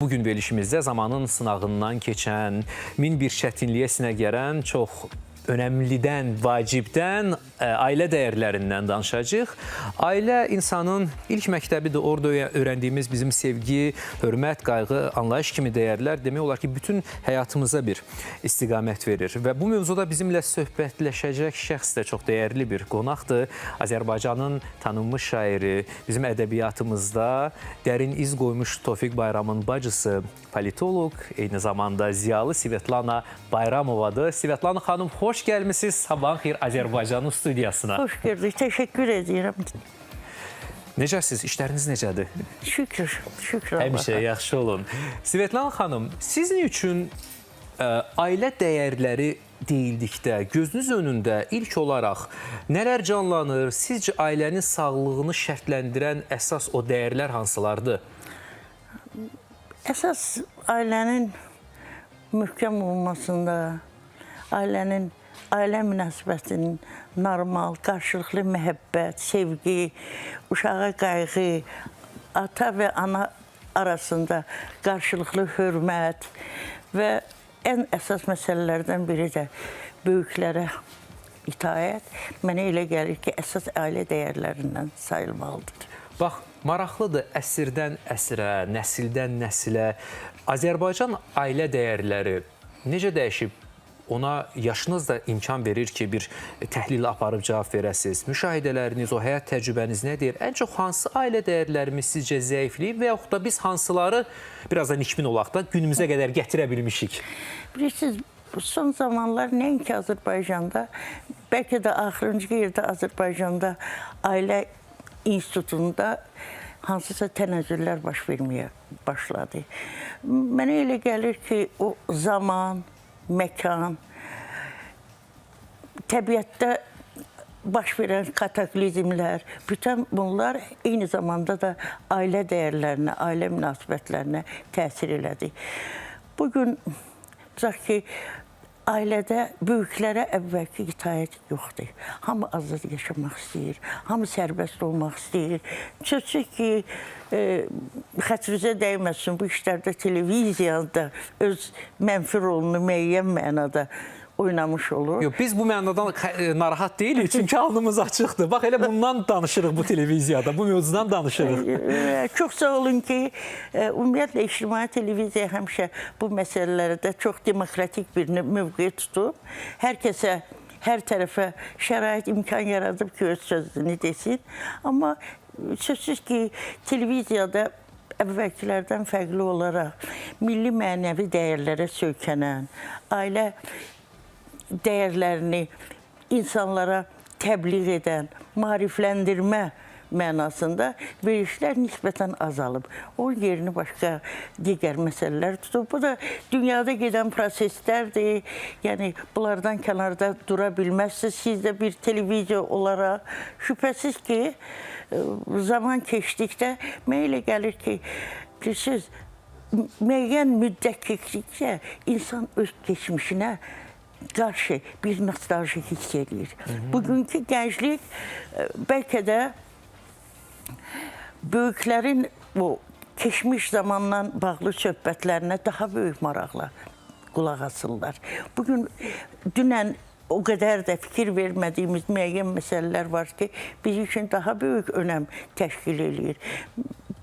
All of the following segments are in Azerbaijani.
bugün verilişimizdə zamanın sınağından keçən, min bir çətinliyə sinə gərən çox önəmlidən, vacibdən, ailə dəyərlərindən danışacağıq. Ailə insanın ilk məktəbidir. Orada öyrəndiyimiz bizim sevgi, hörmət, qayğı, anlayış kimi dəyərlər demək olar ki, bütün həyatımıza bir istiqamət verir. Və bu mövzuda bizimlə söhbətləşəcək şəxs də çox dəyərli bir qonaqdır. Azərbaycanın tanınmış şairi, bizim ədəbiyyatımızda dərin iz qoymuş Tofiq Bayramın bacısı, politoloq, eyni zamanda ziyalı Svetlana Bayramovadır. Svetlana xanım, xoş gəlmişsiniz Sabahın Xeyir Azərbaycanın studiyasına. Xoş gördük, təşəkkür edirəm. Necəsiz, işləriniz necədir? Şükür, şükür Allah'a. Həmişə yaxşı olun. Svetlana xanım, sizin üçün ailə dəyərləri deyildikdə, gözünüz önündə ilk olaraq nələr canlanır? Sizcə ailənin sağlığını şərtləndirən əsas o dəyərlər hansılardır? Əsas ailənin möhkəm olmasında, ailə münasibətinin normal, qarşılıqlı məhəbbət, sevgi, uşağa qayğı, ata və ana arasında qarşılıqlı hörmət və ən əsas məsələlərdən biri də böyüklərə itaət. Mənə elə gəlir ki, əsas ailə dəyərlərindən sayılmalıdır. Bax, maraqlıdır, əsrdən əsrə, nəsildən nəsilə Azərbaycan ailə dəyərləri necə dəyişib? Ona yaşınız da imkan verir ki, bir təhlil aparıb cavab verəsiniz. Müşahidələriniz, o həyat təcrübəniz nə deyir? Ən çox hansı ailə dəyərlərimiz sizcə zəifləyib və yaxud da biz hansıları birazdan nikmin olaq da günümüzə qədər gətirə bilmişik? Bilirsiniz, son zamanlar nəinki Azərbaycanda, bəlkə də axırıncı yerdə Azərbaycanda ailə institutunda hansısa tənəzzüllər baş verməyə başladı. Mənə elə gəlir ki, o zaman, məkan, təbiətdə baş verən kataklizmlər, bütün bunlar eyni zamanda da ailə dəyərlərinə, ailə münasibətlərinə təsir elədi. Bugün, tutaq ki, ailədə böyüklərə əvvəlki itaət yoxdur. Hamı azad yaşamaq istəyir, hamı sərbəst olmaq istəyir. Sözsüz ki, xətrinizə dəyməsin, bu işlərdə televiziyada öz mənfi rolunu müəyyən mənada oynamış olur. Yox, biz bu mənadan narahat deyilik, çünki alnımız açıqdır. Bax, elə bundan danışırıq bu televiziyada, bu mövzudan danışırıq. Çox sağ olun ki, ümumiyyətlə, ictimai televiziya həmişə bu məsələlərdə çox demokratik bir mövqe tutub. Hər kəsə, hər tərəfə şərait imkan yaradıb ki, öz sözünü desin. Amma sözsüz ki, televiziyada əvvəlkilərdən fərqli olaraq milli mənəvi dəyərlərə söykənən, ailə dəyərlərini insanlara təbliğ edən, maarifləndirmə mənasında verilişlər nisbətən azalıb. O yerini başqa digər məsələlər tutub. Bu da dünyada gedən proseslərdir. Yəni, bunlardan kənarda dura bilməzsiniz. Siz də bir televiziya olaraq şübhəsiz ki, zaman keçdikdə mənə elə gəlir ki, bilirsiniz, müəyyən müddət keçdikcə insan öz keçmişinə qarşı bir nostalji hiss edir. Bugünkü gənclik bəlkə də böyüklərin o keçmiş zamandan bağlı söhbətlərinə daha böyük maraqla qulaq asırlar. Bugün dünən o qədər də fikir vermədiyimiz müəyyən məsələlər var ki, biz üçün daha böyük önəm təşkil edir.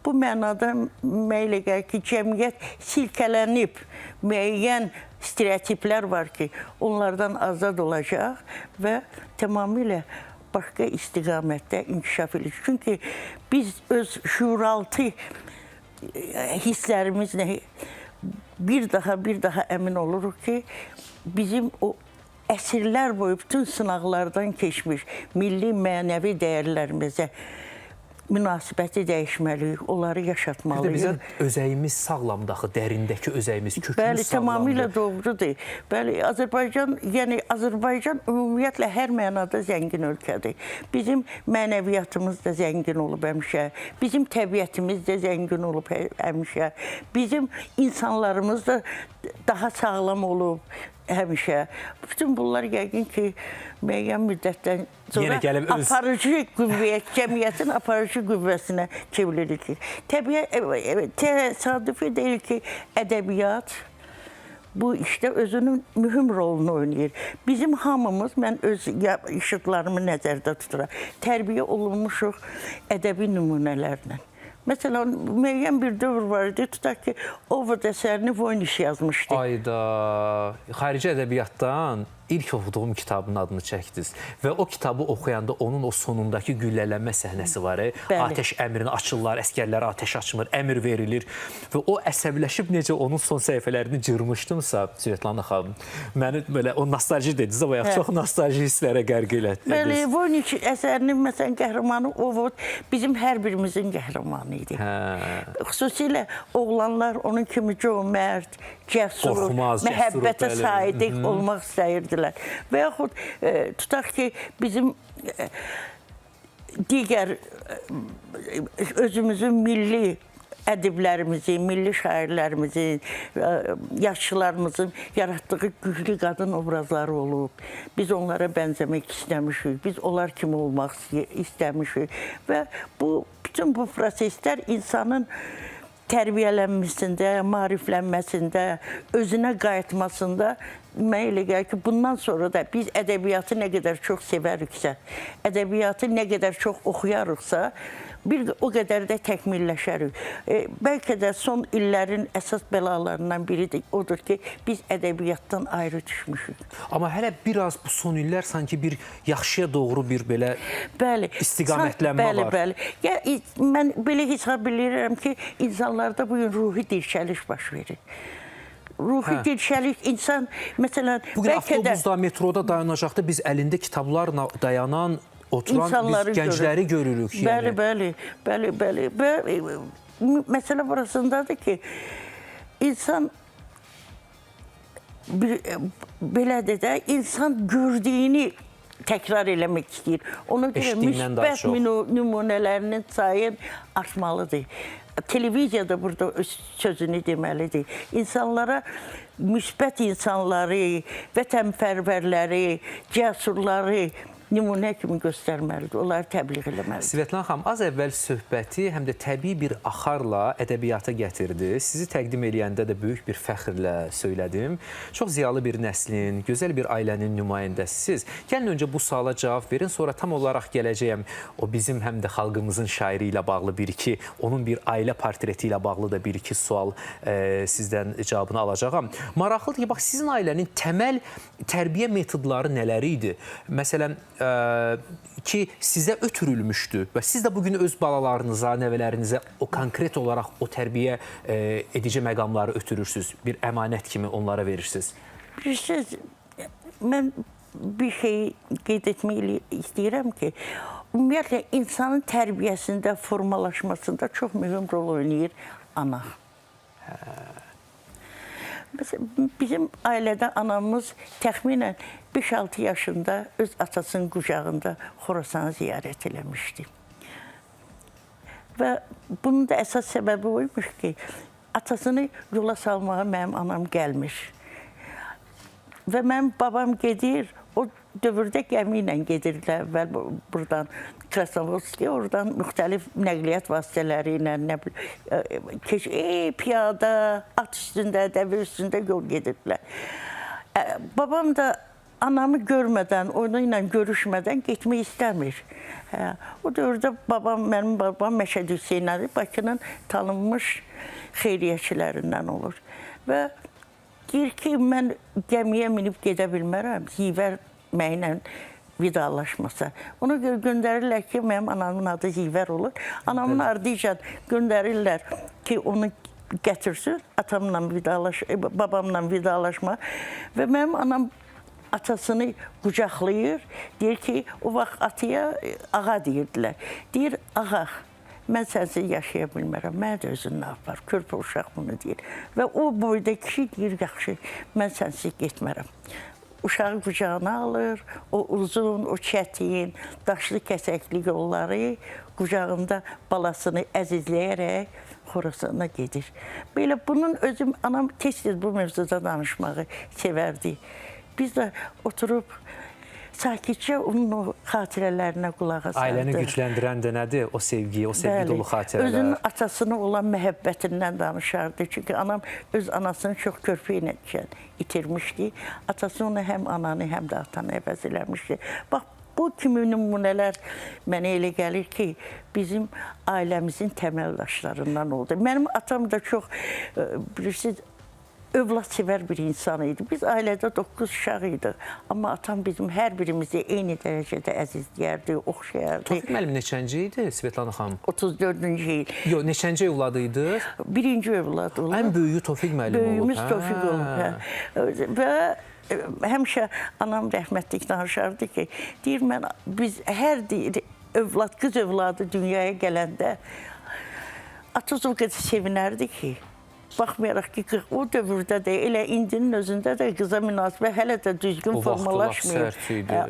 Bu mənada mənə elə gəlir ki, cəmiyyət silkələnib, müəyyən stereotiplər var ki, onlardan azad olacaq və tamamilə başqa istiqamətdə inkişaf edir. Çünki biz öz şuuraltı hisslərimizlə bir daha əmin oluruq ki, bizim o əsrlər boyu bütün sınaqlardan keçmiş milli mənəvi dəyərlərimizə münasibəti dəyişməliyik, onları yaşatmalıyıq. Bizim özəyimiz sağlam daxı, dərindəki özəyimiz, kökümüz sağlamdır. Bəli, tamamilə doğrudur. Bəli, Azərbaycan ümumiyyətlə hər mənada zəngin ölkədir. Bizim mənəviyyatımız da zəngin olub həmişə, bizim təbiətimiz də zəngin olub həmişə, bizim insanlarımız da daha sağlam olub, həmişə. Bütün bunlar yəqin ki, müəyyən müddətdən sonra Yenə gəlib öz- aparıcı qüvvəyə, cəmiyyətin aparıcı qüvvəsinə çevrilir. Təsadüfi deyil ki, ədəbiyyat bu işdə özünün mühüm rolunu oynayır. Bizim hamımız, mən öz işıqlarımı nəzərdə tuturam, tərbiyə olunmuşuq ədəbi nümunələrlə. Məsələn, müəyyən bir dövr var idi, tutaq ki, Ovod əsərini Voynich yazmışdı. Ayda, xarici ədəbiyyatdan ilk oxuduğum kitabın adını çəkdiniz və o kitabı oxuyanda onun o sonundakı güllələnmə səhnəsi var. Atəş əmrini açırlar, əskərlərə atəş açmır, əmr verilir və o əsəbləşib necə onun son səhifələrini cırmışdımsa, Svetlana xanım, məni belə o nostalji dediniz, bayaq çox nostalji hisslərə qərq elətdiniz. Bəli, Voynich əsərinin məsələn qəhrəmanı Ovod bizim hər birimizin qəhrəmanı idi. Xüsusilə oğlanlar onun kimi cömərd, cəsur, məhəbbətə sadiq olmaq istəyirdilər. Və yaxud tutaq ki, bizim digər özümüzün milli ədiblərimizin, milli şairlərimizin, yaşçılarımızın yaratdığı güclü qadın obrazları olub. Biz onlara bənzəmək istəmişik, biz onlar kimi olmaq istəmişik və bütün bu proseslər insanın tərbiyələnməsində, maariflənməsində, özünə qayıtmasında mənə elə gəlir ki, bundan sonra da biz ədəbiyyatı nə qədər çox sevəriksə, ədəbiyyatı nə qədər çox oxuyarıqsa, o qədər də təkmilləşərik. Bəlkə də son illərin əsas bəlalarından biri də odur ki, biz ədəbiyyatdan ayrı düşmüşük. Amma hələ biraz bu son illər sanki bir yaxşıya doğru bir belə istiqamətlənmə var. Bəli. Mən belə hesab edirəm ki, insanlarda bugün ruhi dirçəliş baş verir. Ruhi dirçəlik, insan, məsələn, bugün avtobusda, metroda dayanacaqda biz əlində kitablarla dayanan, oturan biz gəncləri görürük. Bəli. Məsələ burasındadır ki, insan belədir də, insan gördüyünü təkrar eləmək istəyir. Ona görə müsbət nümunələrinin sayı artmalıdır. Televiziyada burada öz sözünü deməlidir. İnsanlara müsbət insanları, vətənpərvərləri, cəsurları nümunə kimi göstərməlidir, onları təbliğ eləməlidir. Svetlana xanım, az əvvəl söhbəti həm də təbii bir axarla ədəbiyyata gətirdi. Sizi təqdim eləyəndə də böyük bir fəxrlə söylədim. Çox ziyalı bir nəslin, gözəl bir ailənin nümayəndəsiniz. Gəlin öncə bu suala cavab verin, sonra tam olaraq gələcəyəm. O bizim həm də xalqımızın şairi ilə bağlı bir-iki, onun bir ailə portreti ilə bağlı da bir-iki sual sizdən cavabını alacağam. Maraqlıdır ki, bax, sizin ailənin təməl tərbiyə metodları nələr idi? Məsələn, ki sizə ötürülmüşdü və siz də bugün öz balalarınıza, nəvələrinizə o konkret olaraq o tərbiyə edici məqamları ötürürsünüz, bir əmanət kimi onlara verirsiniz. Bilirsiniz, mən bir şey qeyd etmək istəyirəm ki, ümumiyyətlə insanın tərbiyəsində, formalaşmasında çox mühüm rol oynayır ana. Bizim ailədə anamız təxminən 5-6 yaşında öz atasının qucağında Xorasanı ziyarət eləmişdi. Və bunun da əsas səbəbi oymuş ki, atasını yola salmağa mənim anam gəlmir. Və mənim babam gedir, o dövrdə gəmi ilə gedirlər əvvəl buradan Krasnovodskiyə, oradan müxtəlif nəqliyyat vasitələri ilə, piyada, at üstündə, dəvə üstündə yol gedirlər. Babam da anamı görmədən, onunla görüşmədən getmək istəmir. O dövrdə mənim babam Məşədi Hüseynəli Bakının tanınmış xeyriyyəçilərindən olur. Və deyir ki, mən gəmiyə minib gedə bilmərəm, Zivər mənimlə vidalaşmasa. Ona görə göndərirlər ki, mənim anamın adı Zivər olur. Anamın ardınca göndərirlər ki, onu gətirsin, babamla vidalaşma. Və mənim anam atasını qucaqlayır, deyir ki, o vaxt atıya ağa deyirdilər. Deyir, ağa, mən sənsiz yaşaya bilmərəm, mənə də özünü apar, körpə uşaq bunu deyir. Və o boyda kişi deyir, yaxşı, mən sənsiz getmərəm. uşağı qucağına alır, o uzun, o çətin, daşlı kəsəkli yolları qucağında balasını əzizləyərək Xorasana gedir. Belə bunun özüm, anam tez-tez bu mövzuda danışmağı sevərdi. Biz də oturub sakitcə onun o xatirələrinə qulaq asardıq. Ailəni gücləndirən də nədir? O sevgi, o sevgi dolu xatirələr. Özünün atasına olan məhəbbətindən danışardı. Çünki anam öz anasını çox körpə ilə itirmişdi. Atası onu həm ananı, həm də atanı əvəz eləmişdi. Bax, bu kimi nümunələr mənə elə gəlir ki, bizim ailəmizin təməldaşlarından oldu. Mənim atam da çox, bilirsiniz, övladsevər bir insan idi. Biz ailədə 9 uşaq idik. Amma atam bizim hər birimizi eyni dərəcədə əzizləyərdi, oxşayardı. Tofiq müəllim neçənci idi Svetlana xanım? 34-cü il. Yox, neçənci övladı idi? Birinci övlad olub. Ən böyüyü Tofiq müəllim olub. Böyüyümüz Tofiq olub. Və həmişə anam rəhmətlik danışardı ki, deyir, biz hər övlad, qız övladı dünyaya gələndə atası o qədər sevinərdi ki, baxmayaraq ki, o dövrdə də, elə indinin özündə də qıza münasibət hələ də düzgün formalaşmıyor.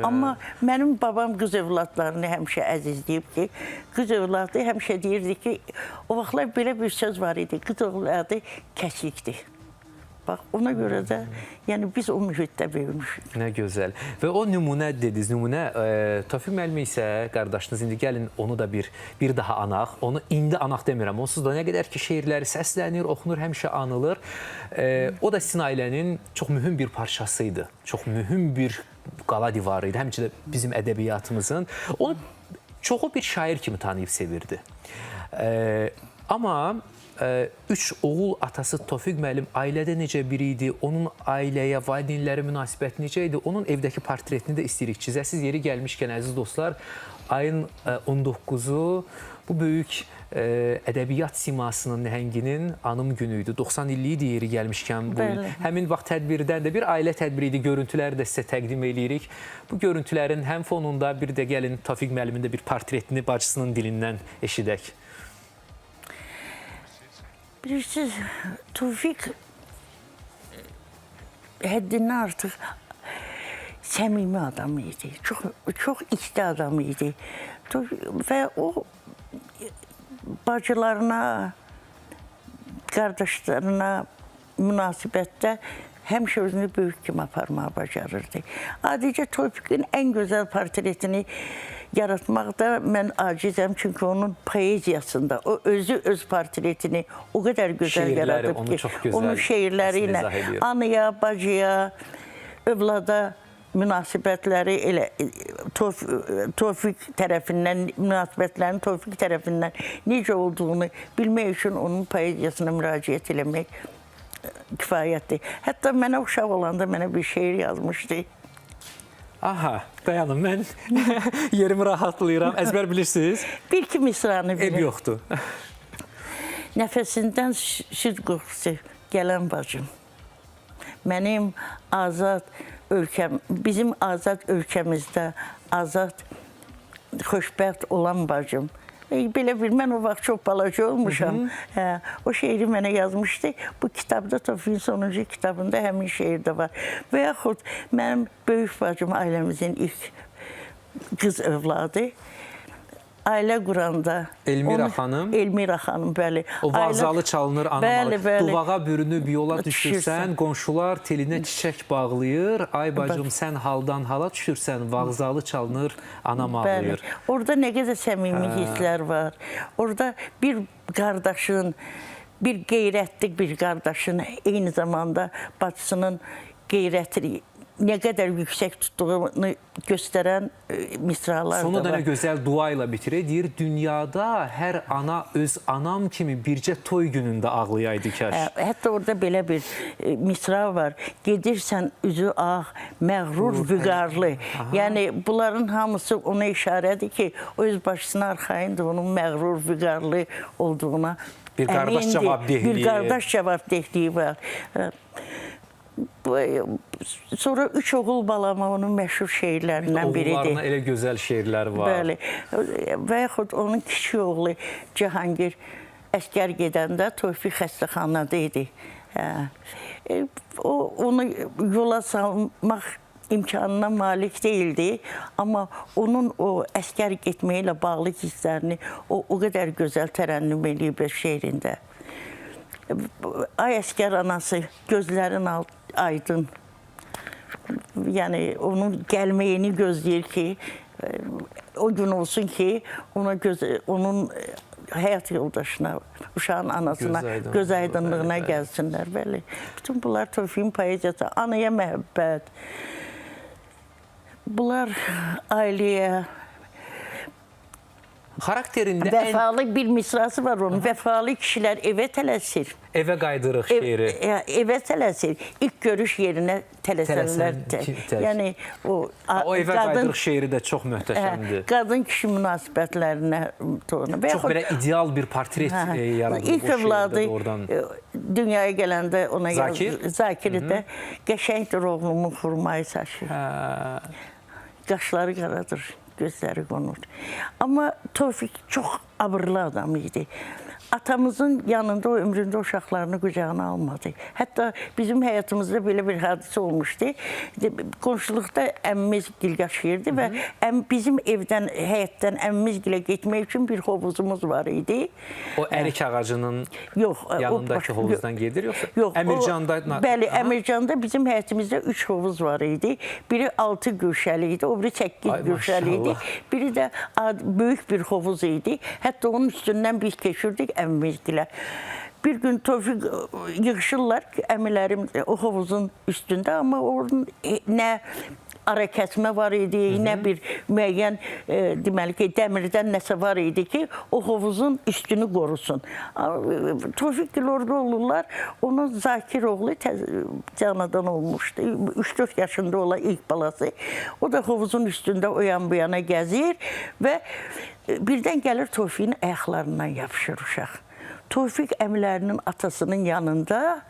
Amma mənim babam qız övladlarını həmişə əzizləyib ki, qız övladı həmişə deyirdi ki, o vaxtlar belə bir söz var idi, qız övladı kəsikdir. Bax, ona görə də, yəni biz o mühitdə böyümüşük. Nə gözəl. Və o nümunə dediniz, nümunə, Tofiq müəllim isə qardaşınız, indi gəlin onu da bir daha anaq. Onu indi anaq demirəm, onsuz da nə qədər ki şeirləri səslənir, oxunur, həmişə anılır. O da sizin ailənin çox mühüm bir parçasıydı. Çox mühüm bir qala divarı idi, həmçinin bizim ədəbiyyatımızın. Onu çoxu bir şair kimi tanıyıb sevirdi. Amma 3 oğul atası Tofiq müəllim ailədə necə biri idi, onun ailəyə, valideynləri münasibəti necə idi, onun evdəki portretini də istəyirik çizəsiz. Yeri gəlmişkən, əziz dostlar, ayın 19-u bu böyük ədəbiyyat simasının nəhənginin anım günü idi. 90 illiyi idi yeri gəlmişkən bu il. Həmin vaxt tədbirdən də bir ailə tədbiri idi, görüntüləri də sizə təqdim edirik. Bu görüntülərin həm fonunda bir də gəlin Tofiq müəllimin də bir portretini bacısının dilindən eşidək. Bilirsiniz, Tofiq həddindən artıq səmimi adam idi. Çox içdə adam idi. Və o bacılarına, qardaşlarına münasibətdə həmişə özünü böyük kimi aparmağı bacarırdı. Adicə Tofiqin ən gözəl portretini yaratmaqda mən acizəm, çünki onun poeziyasında o özü öz portretini o qədər gözəl yaradıb ki, onun şeirləri ilə anıya, bacıya, övlada münasibətləri elə Tofiq tərəfindən, münasibətlərin Tofiq tərəfindən necə olduğunu bilmək üçün onun poeziyasına müraciət eləmək kifayətdir. Hətta mənə uşaq olanda mənə bir şeir yazmışdı. Aha, dayanın, mən yerimi rahatlayıram. Əzbər bilirsiniz? Bir-iki misranı bilir. Ev yoxdur. Nəfəsindən süd qoxusu gələn bacım. Mənim azad ölkəm, bizim azad ölkəmizdə azad, xoşbəxt olan bacım. Belə bir, mən o vaxt çox balaca olmuşam. O şeiri mənə yazmışdı. Bu kitabda, Tofiqin sonuncu kitabında həmin şeir də var. Və yaxud mənim böyük bacım ailəmizin ilk qız övladı. Ailə quranda... Elmira xanım. Elmira xanım, bəli. O vağzalı çalınır anamalı. Bəli. Duvağa bürünüb yola düşürsən, qonşular telinə çiçək bağlayır. Ay bacım, sən haldan hala düşürsən, vağzalı çalınır, anam ağlayır. Bəli. Orada nə qədər səmimi hisslər var. Orada bir qardaşın, bir qeyrətli bir qardaşın eyni zamanda bacısının qeyrətini nə qədər yüksək tutduğunu göstərən misralar da var. Sonu da nə gözəl dua ilə bitirir. Deyir, dünyada hər ana öz anam kimi bircə toy günündə ağlayaydı kaş. Hətta orada belə bir misra var. Gedirsən üzü ağ, məğrur, vüqarlı. Yəni, bunların hamısı ona işarədir ki, o öz başına arxayındır, onun məğrur, vüqarlı olduğuna bir qardaş cavabdehliyi. Bir qardaş cavabdehliyi var. Sonra Üç oğul balama onun məşhur şeirlərindən biridir. Oğullarına elə gözəl şeirlər var. Bəli. Və yaxud onun kiçik oğlu Cahangir əskər gedəndə Tofiq xəstəxanada idi. Onu yola salmaq imkanına malik değildi. Ama onun o əskər getməklə bağlı hisslərini o kadar güzel tərənnüm edib şeirində. Ay əskər anası, gözlərin aydın. Yani onun gelmeyini gözləyir ki, o gün olsun ki, onun həyat yoldaşına, uşağın anasına göz aydınlığına gəlsinlər. Bəli. Bütün bunlar Tofiqin poeziyası, anaya məhəbbət. Bunlar ailəyə, Xarakterində vəfalı bir misrası var onun. Vəfalı kişilər evə tələsir. evə qaydırıq şeiri. Evə tələsir. İlk görüş yerinə tələsənlər. Yəni o evə qaydırıq şeiri də çox möhtəşəmdir. Qadın-kişi münasibətlərinə toxunur. Çox belə ideal bir portret yaradılıb. İlk övladı dünyaya gələndə ona Zakiri də qəşəngdir oğlumun xurmayı saçır. Qaşları qaradır. Gözləri qonur. Amma Tofiq çox abırlı adam idi. Atamızın yanında o ömründə uşaqlarını qucağına almadı. Hətta bizim həyatımızda belə bir hadisə olmuşdu. Qonşuluqda əmmimiz gil yaşayırdı və bizim evdən, həyətdən əmmimiz gilə getmək üçün bir hovuzumuz var idi. O ərik ağacının yanındakı hovuzdan gedir yoxsa? Yox. Əmircanda? Bəli, Əmircanda bizim həyətimizdə 3 hovuz var idi. Biri 6 güşəli idi, o biri 8 güşəli idi. Biri də böyük bir hovuz idi. Hətta onun üstündən biz keçirdik əmmimizgilə. Bir gün Tofiq yığışırlar ki, əmilərim o hovuzun üstündə, amma onun nə ara kəsmə var idi, nə bir müəyyən deməli ki, dəmirdən nəsə var idi ki, o hovuzun üstünü qorusun. Tofiq gil orada olurlar, onun Zakir oğlu canadan olmuşdu. 3-4 yaşında olan ilk balası. O da hovuzun üstündə o yan bu yana gəzir və birdən gəlir Tofiqin ayaqlarından yapışır uşaq. Tofiq əmilərinin atasının yanında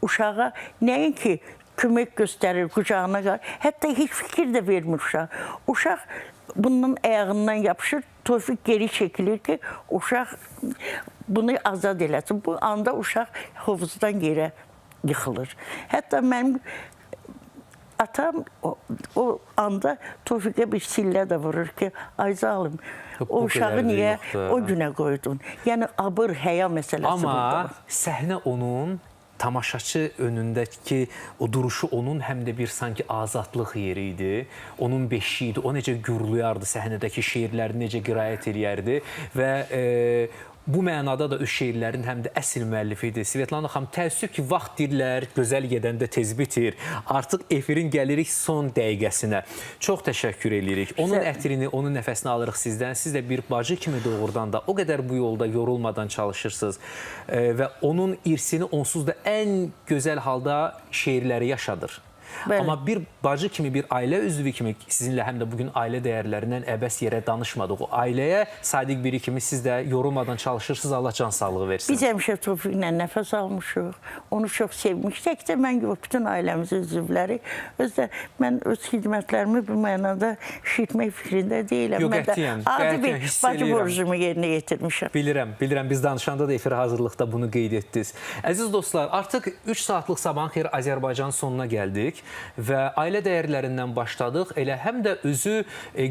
uşağa nəinki kömək göstərir, qucağına qalır. Hətta heç fikir də vermir uşaq. Uşaq bunun ayağından yapışır, Tofiq geri çekilir ki, uşaq bunu azad eləsin. Bu anda uşaq hovuzdan yerə yıxılır. Hətta mənim atam o anda Tofiqə bir sillə də vurur ki, ay zalım, o uşağı niyə o günə qoydun? Yəni abır, həya məsələsi burada. Amma səhnə onun tamaşaçı önündəki o duruşu onun həm də bir sanki azadlıq yeri idi. Onun beşiyi idi. O necə gürlüyardı səhnədəki şeirlərini necə qiraət eləyərdi və bu mənada da öz şeirlərin həm də əsl müəllifi idi. Svetlana xanım, təəssüf ki, vaxt deyirlər, gözəl gedəndə tez bitir. Artıq efirin gəlirik son dəqiqəsinə. Çox təşəkkür edirik. Onun ətrini, onun nəfəsini alırıq sizdən. Siz də bir bacı kimi doğrudan da o qədər bu yolda yorulmadan çalışırsınız. Və onun irsini onsuz da ən gözəl halda şeirləri yaşadır. Bəli. Amma bir bacı kimi, bir ailə üzvü kimi sizinlə həm də bugün ailə dəyərlərindən əbəs yerə danışmadıq. O ailəyə sadiq biri kimi siz də yorulmadan çalışırsınız. Allah can sağlığı versin. Biz həmişə Tofiqlə nəfəs almışıq. Onu çox sevmişik. Təkcə mən yox, bütün ailəmizin üzvləri. Özdə mən öz xidmətlərimi bu mənada şişirtmək fikrində deyiləm. Yox, qətiyyən. Adi bir bacı borcumu yerinə yetirmişəm. Bilirəm. Biz danışanda da efir hazırlıqda bunu qeyd etdiniz. Əziz dostlar, artıq 3 saatlıq Sabahın Xeyir Azərbaycan sonuna gəldik. Və ailə dəyərlərindən başladıq. Elə həm də özü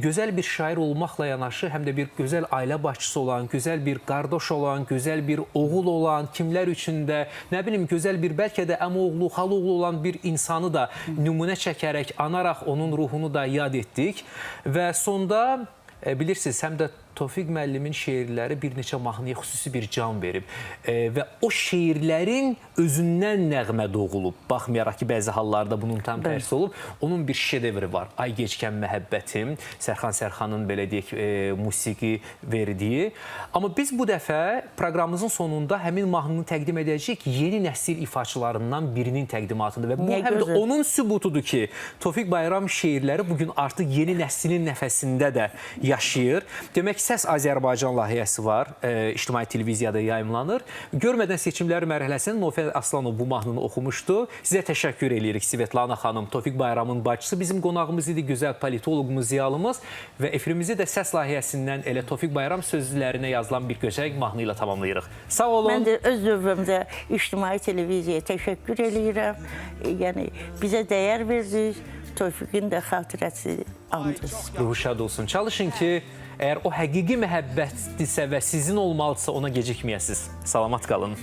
gözəl bir şair olmaqla yanaşı, həm də bir gözəl ailə başçısı olan, gözəl bir qardaş olan, gözəl bir oğul olan, kimlər üçün də, nə bilim, gözəl bir bəlkə də əmoğlu, xaloğlu olan bir insanı da nümunə çəkərək, anaraq onun ruhunu da yad etdik. Və sonda bilirsiniz, həm də Tofiq müəllimin şeirləri bir neçə mahnıya xüsusi bir can verib və o şeirlərin özündən nəğmə doğulub. Baxmayaraq ki, bəzi hallarda bunun tam tərsi olub. Onun bir şedevri var. Ay Gecikən Məhəbbətim, Sərxan Sərxanın belə deyək musiqi verdiyi. Amma biz bu dəfə proqramımızın sonunda həmin mahnını təqdim edəcəyik yeni nəsil ifaçılarından birinin təqdimatında və bu həm də onun sübutudur ki, Tofiq Bayram şeirləri bugün artıq yeni nəslin nəfəsində də yaşayır. Demək, Səs Azərbaycan layihəsi var, ictimai televiziyada yayımlanır. Görmədən seçimlər mərhələsində Nofər Aslanov bu mahnını oxumuşdu. Sizə təşəkkür edirik Svetlana xanım, Tofiq Bayramın bacısı. Bizim qonağımız idi, gözəl politoloqumuz, ziyalımız və efirimizi də Səs layihəsindən elə Tofiq Bayram sözlərinə yazılan bir gözəl mahnı ilə tamamlayırıq. Sağ olun. Mən də öz növbəmdə ictimai televiziyaya təşəkkür edirəm. Yəni, bizə dəyər verdiniz. Tofiqin də xatirəsi andır. Ruhu şad olsun. Çalışın ki, əgər o həqiqi məhəbbətdirsə və sizin olmalıdırsa ona gecikməyəsiniz. Salamat qalın.